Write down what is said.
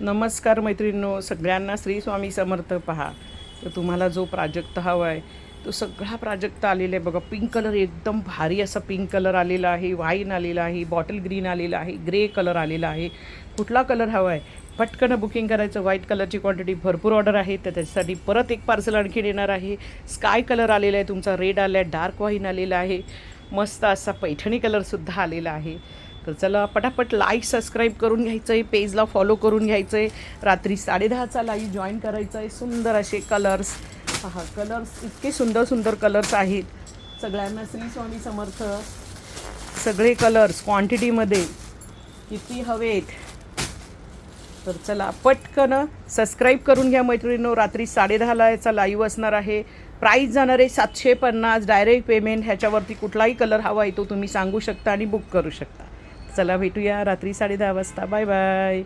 नमस्कार मैत्रिणींनो, सगळ्यांना श्री स्वामी समर्थ. पहा, तर तुम्हाला जो प्राजक्त हवा आहे तो सगळा प्राजक्त आलेला आहे बघा. पिंक कलर एकदम भारी असा पिंक कलर आलेला आहे, वाईन आलेला आहे, बॉटल ग्रीन आलेला आहे, ग्रे कलर आलेला आहे. कुठला कलर हवा आहे पटकन बुकिंग करायचं. व्हाईट कलरची क्वांटिटी भरपूर ऑर्डर आहे, तर त्याच्यासाठी परत एक पार्सल आणखीन येणार आहे. स्काय कलर आलेला आहे तुमचा, रेड आला आहे, डार्क वाईन आलेला आहे, मस्त असा पैठणी कलरसुद्धा आलेला आहे. तर चला पटापट लाईक सबस्क्राईब करून घ्यायचं आहे, पेजला फॉलो करून घ्यायचं आहे. रात्री 10:30चा लाईव्ह जॉईन करायचं आहे. सुंदर असे कलर्स पहा, कलर्स इतके सुंदर सुंदर कलर्स आहेत. सगळ्यांना श्री स्वामी समर्थ. सगळे कलर्स क्वांटिटीमध्ये किती हवेत, तर चला पटकन सबस्क्राईब करून घ्या मैत्रिणींनो. रात्री 10:30ला याचा लाईव्ह असणार आहे. प्राईस जाणार आहे 750. Direct payment. ह्याच्यावरती कुठलाही कलर हवा आहे तो तुम्ही सांगू शकता आणि बुक करू शकता. चला भेटूया रात्री 10:30 वाजता. Bye bye.